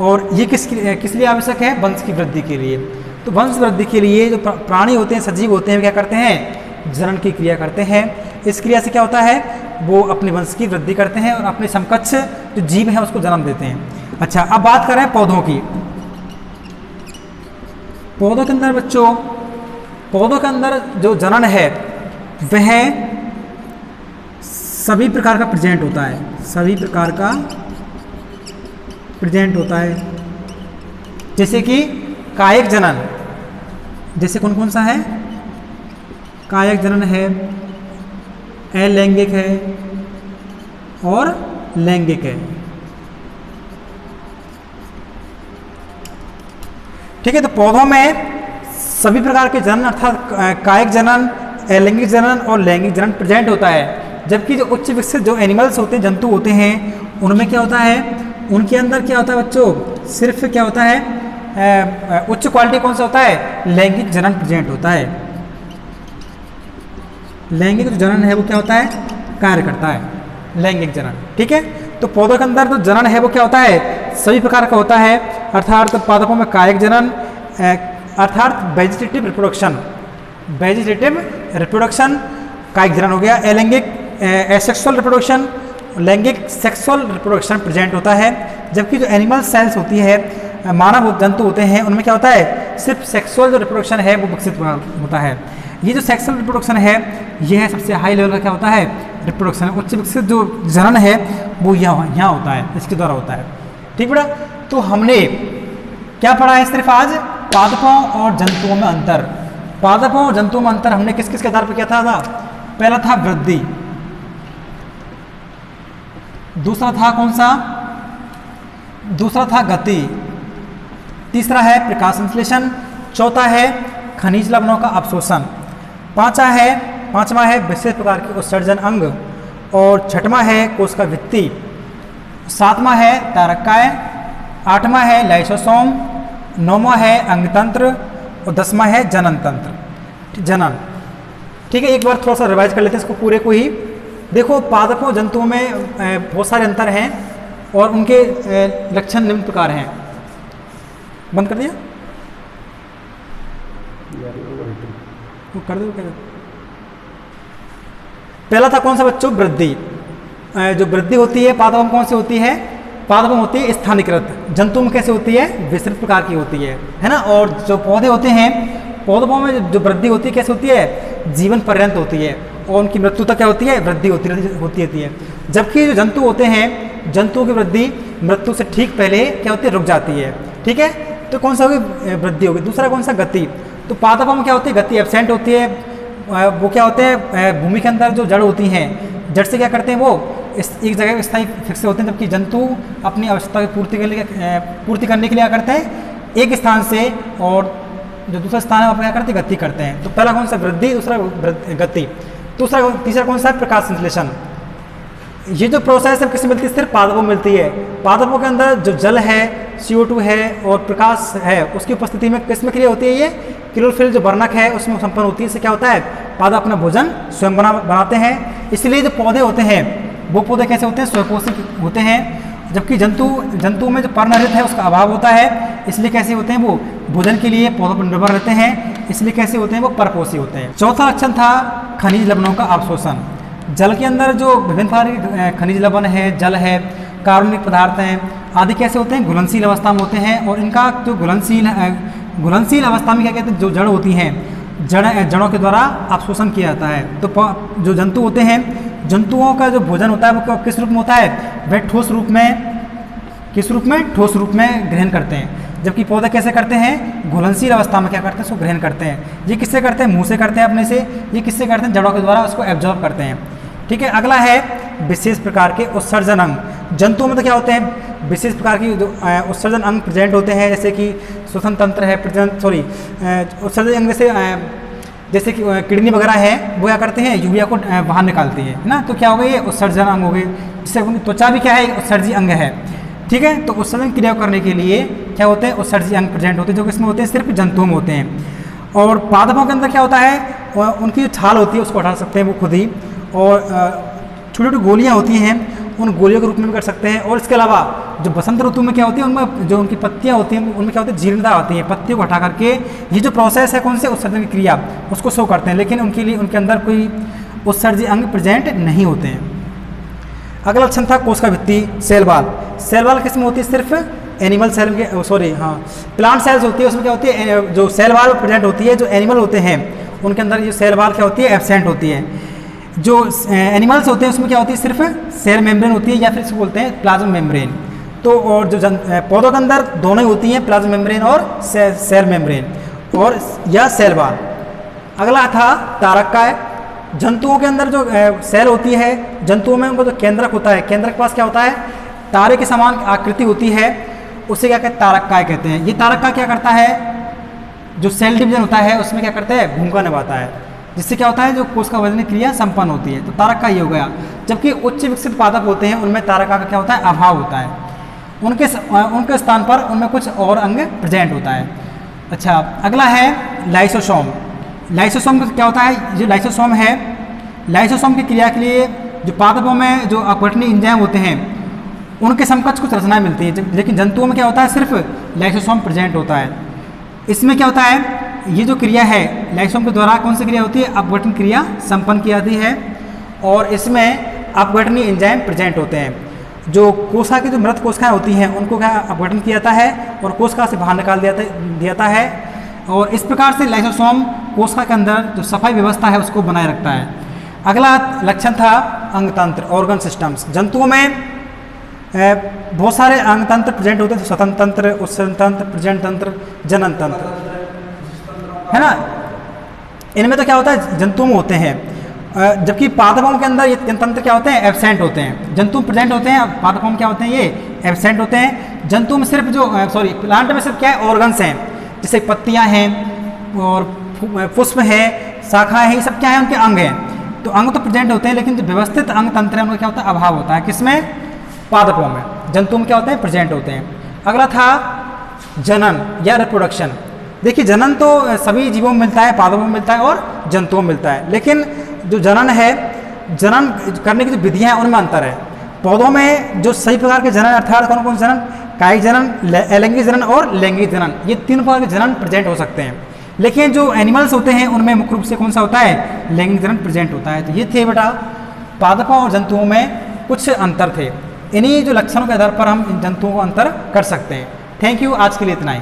और ये किस लिए आवश्यक है, वंश की वृद्धि के लिए। तो वंश वृद्धि के लिए जो प्राणी होते हैं, सजीव होते हैं, वे क्या करते हैं, जनन की क्रिया करते हैं। इस क्रिया से क्या होता है, वो अपने वंश की वृद्धि करते हैं और अपने समकक्ष जो जीव है उसको जन्म देते हैं। अच्छा, अब बात करें पौधों की। पौधों के अंदर बच्चों, पौधों के अंदर जो जनन है वह सभी प्रकार का प्रेजेंट होता है, सभी प्रकार का प्रेजेंट होता है। जैसे कि कायिक जनन, जैसे कौन कौन सा है, कायिक जनन है, अलैंगिक है और लैंगिक है। ठीक है, तो पौधों में सभी प्रकार के जनन अर्थात कायिक जनन, अलैंगिक जनन और लैंगिक जनन प्रेजेंट होता है। जबकि जो उच्च विकसित जो एनिमल्स होते हैं, जंतु होते हैं, उनमें क्या होता है, उनके अंदर क्या होता है बच्चों, सिर्फ क्या होता है, उच्च क्वालिटी कौन सा होता है, लैंगिक जनन प्रेजेंट होता है। लैंगिक जो जनन है वो क्या होता है, कार्य करता है, लैंगिक जनन। ठीक है, तो पौधों के अंदर जो जनन है वो क्या होता है, सभी प्रकार का होता है। अर्थात पादपों में कायिक जनन अर्थात वेजिटेटिव रिप्रोडक्शन, वेजिटेटिव रिप्रोडक्शन का एक जनन हो गया। अलैंगिक एसेक्सुअल रिप्रोडक्शन, लैंगिक सेक्सुअल रिप्रोडक्शन प्रेजेंट होता है। जबकि जो एनिमल सेल्स होती है, मानव जंतु होते हैं, उनमें क्या होता है, सिर्फ सेक्सुअल जो रिप्रोडक्शन है वो विकसित होता है। ये जो सेक्सुअल रिप्रोडक्शन है ये है सबसे हाई लेवल का क्या होता है, रिप्रोडक्शन। उच्च विकसित जो जनन है वो यहाँ होता है, इसके द्वारा होता है। ठीक बेटा, तो हमने क्या पढ़ा है सिर्फ आज, पादपों और जंतुओं में अंतर। पादपों और जंतुओं में अंतर हमने किस किस के आधार पर किया था? पहला था वृद्धि, दूसरा था कौन सा, दूसरा था गति, तीसरा है प्रकाश संश्लेषण, चौथा है खनिज लवणों का अवशोषण, पांचवा है विशेष प्रकार के उत्सर्जन अंग, और छठवां है कोश का भित्ति, सातवां है तारककाय, आठवां है लाइसोसोम, नौवां है अंगतंत्र, और 10वां है जनन तंत्र, जनन। ठीक है, एक बार थोड़ा सा रिवाइज कर लेते हैं इसको पूरे को ही। देखो, पादपों जंतुओं में बहुत सारे अंतर हैं और उनके लक्षण निम्न प्रकार हैं। बंद कर दिया, वो कर दो, पहला था कौन सा बच्चों, वृद्धि। जो वृद्धि होती है पादपों में कौन सी होती है, पादपों में होती है स्थानीकृत, जंतु में कैसे होती है, विस्तृत प्रकार की होती है ना। और जो पौधे होते हैं, पौधों में जो वृद्धि होती है कैसे होती है, जीवन पर्यंत होती है, और उनकी मृत्यु तक क्या होती है, वृद्धि होती है। जबकि जो जंतु होते हैं, जंतुओं की वृद्धि मृत्यु से ठीक पहले क्या होती है, रुक जाती है। ठीक है, तो कौन सा होगी, वृद्धि होगी। दूसरा कौन सा, गति। तो पादपों में क्या होती है, गति एब्सेंट होती है। वो क्या होते हैं, भूमि के अंदर जो जड़ होती हैं, जड़ से क्या करते हैं, वो एक जगह स्थायी फिक्स होते हैं। जबकि जंतु अपनी आवश्यकता की पूर्ति करने के लिए क्या करते हैं, एक स्थान से और जो दूसरा स्थान है वहाँ पर क्या करते हैं, गति करते हैं। तो पहला कौन सा, वृद्धि, दूसरा गति, तीसरा कौन सा है, प्रकाश संश्लेषण। ये जो प्रोसेस है किससे मिलती है, सिर्फ पादपों में मिलती है। पादपों के अंदर जो जल है, CO2 है और प्रकाश है, उसकी उपस्थिति में किस में क्रिया होती है, ये क्लोरोफिल जो वर्णक है उसमें संपन्न होती है। इससे क्या होता है, पादप अपना भोजन स्वयं बनाते हैं। इसलिए जो पौधे होते हैं वो पौधे कैसे होते हैं, स्वयंपोषी होते हैं। जबकि जंतु में जो पर्णरहित है उसका अभाव होता है, इसलिए कैसे होते हैं, वो भोजन के लिए पौधों पर निर्भर रहते हैं, इसलिए कैसे होते हैं, वो परपोषी होते हैं। चौथा लक्षण था खनिज लवणों का अवशोषण। जल के अंदर जो विभिन्न प्रकार के खनिज लवण है, जल है, कार्बनिक पदार्थ हैं आदि कैसे होते हैं, घुलनशील अवस्था में होते हैं। और इनका जो घुलनशील अवस्था में क्या कहते हैं, जो जड़ होती हैं, जड़ों के द्वारा अवशोषण किया जाता है। तो जो जंतु होते हैं, जंतुओं का जो भोजन होता है वो किस रूप में होता है, वह ठोस रूप में ग्रहण करते हैं। जबकि पौधे कैसे करते हैं, घुलनशील अवस्था में क्या करते हैं, उसको ग्रहण करते हैं। ये किससे करते हैं, मुंह से करते हैं अपने से। ये किससे करते हैं, जड़ों के द्वारा उसको एब्जॉर्ब करते हैं। ठीक है, अगला है विशेष प्रकार के उत्सर्जन अंग। जंतुओं में तो क्या होते हैं, विशेष प्रकार की जो उत्सर्जन अंग प्रेजेंट होते हैं, जैसे कि श्वसन तंत्र है, उत्सर्जन अंग जैसे कि किडनी वगैरह है, वो क्या करते हैं, यूरिया को बाहर निकालती है ना। तो क्या हो गए, ये उत्सर्जन अंग हो गए। जिससे त्वचा भी क्या है, उत्सर्जी अंग है। ठीक है, तो उत्सर्जन क्रिया करने के लिए क्या होते हैं, उत्सर्जी अंग प्रेजेंट होते हैं, जो किसमें होते हैं, सिर्फ जंतुओं में होते हैं। और पादपों के अंदर क्या होता है, उनकी जो छाल होती है उसको हटा सकते हैं वो खुद ही, और छोटी छोटी गोलियाँ होती हैं, उन गोलियों के रूप में भी कर सकते हैं। और इसके अलावा जो बसंत ऋतु में क्या होती है, उनमें जो उनकी पत्तियाँ होती हैं उनमें क्या होती है, जीर्णता आती है। पत्तियों को हटा करके ये जो प्रोसेस है कौन से, उत्सर्जन की क्रिया, उसको शो करते हैं। लेकिन उनके अंदर कोई उत्सर्जी अंग प्रेजेंट नहीं होते हैं। अगला लक्षण था कोश का भित्ति, सेल वॉल। सेल वॉल किसमें होती है, सिर्फ एनिमल सेल के प्लांट सेल्स होती है, उसमें क्या होती है, जो सेल वॉल प्रेजेंट होती है। जो एनिमल होते हैं उनके अंदर ये सेल वॉल क्या होती है, एब्सेंट होती है। जो एनिमल्स होते हैं उसमें क्या होती है, सिर्फ सेल मेम्ब्रेन होती है, या फिर इसको बोलते हैं प्लाज्मा मेम्ब्रेन। तो और जो पौधों के अंदर दोनों ही होती हैं, प्लाज्मा मेम्ब्रेन और सेल मेम्ब्रेन और या सेल वॉल। अगला था तारककाय। जंतुओं के अंदर जो सेल होती है, जंतुओं में उनको जो केंद्रक होता है, केंद्रक के पास क्या होता है, तारे के समान आकृति होती है, उसे क्या कहते हैं, तारककाय कहते हैं। ये तारककाय क्या करता है, जो सेल डिवीजन होता है उसमें क्या करता है, भूमिका निभाता है, जिससे क्या होता है, जो कोश का वर्धन क्रिया संपन्न होती है। तो तारककाय ये हो गया। जबकि उच्च विकसित पादप होते हैं उनमें तारककाय का क्या होता है, अभाव होता है। उनके स्थान पर उनमें कुछ और अंग प्रेजेंट होता है। अच्छा, अगला है लाइसोसोम। लाइसोसोम क्या होता है, जो लाइसोसोम है, लाइसोसोम की क्रिया के लिए जो पादपों में जो अपघटनीय एंजाइम होते हैं उनके समकक्ष कुछ रचनाएं मिलती है। लेकिन जंतुओं में क्या होता है, सिर्फ लाइसोसोम प्रेजेंट होता है। इसमें क्या होता है, ये जो क्रिया है लाइसोसोम के द्वारा कौन सी क्रिया होती है, अपघटन क्रिया संपन्न की जाती है और इसमें अपघटनीय एंजाइम प्रेजेंट होते हैं। जो कोशिका की जो मृत कोशिकाएं होती हैं उनको क्या अपघटन किया जाता है और कोशिका से बाहर निकाल दिया जाता है और इस प्रकार से लाइसोसोम कोशिका के अंदर जो सफाई व्यवस्था है उसको बनाए रखता है। अगला लक्षण था अंगतंत्र, ऑर्गन सिस्टम्स। जंतुओं में बहुत सारे अंगतंत्र प्रेजेंट होते हैं, स्वतंत्र तंत्र, उत्सर्जन तंत्र, प्रजनन तंत्र, जनन तंत्र, है ना। इनमें तो क्या होता है जंतुओं में होते हैं, जबकि पादपों के अंदर ये तंत्र क्या होते हैं, एब्सेंट होते हैं। जंतु प्रेजेंट होते हैं, पादपों में क्या होते हैं, ये एब्सेंट होते हैं। जंतु में सिर्फ जो प्लांट में सिर्फ क्या है, ऑर्गन्स हैं, जैसे पत्तियां हैं और पुष्प है, शाखाएं हैं, ये सब क्या है, उनके अंग हैं। तो अंग तो प्रेजेंट होते हैं लेकिन जो व्यवस्थित अंग तंत्र है उनका क्या होता है, अभाव होता है। किसमें, पादपों में। जंतु में क्या होते हैं, प्रेजेंट होते हैं। अगला था जनन या रिप्रोडक्शन। देखिए जनन तो सभी जीवों में मिलता है, पादपों में मिलता है और जंतुओं में मिलता है, लेकिन जो जनन है, जनन करने की जो विधियां हैं उनमें अंतर है। पौधों में जो सही प्रकार के जनन अर्थात कौन कौन से जनन, कायिक जनन, अलैंगिक जनन और लैंगिक जनन, ये 3 प्रकार के जनन प्रेजेंट हो सकते हैं। लेकिन जो एनिमल्स होते हैं उनमें मुख्य रूप से कौन सा होता है, लैंगिक जनन प्रेजेंट होता है। तो ये थे बेटा पादपों और जंतुओं में कुछ अंतर थे। इन्हीं जो लक्षणों के आधार पर हम इन जंतुओं को अंतर कर सकते हैं। थैंक यू, आज के लिए इतना ही।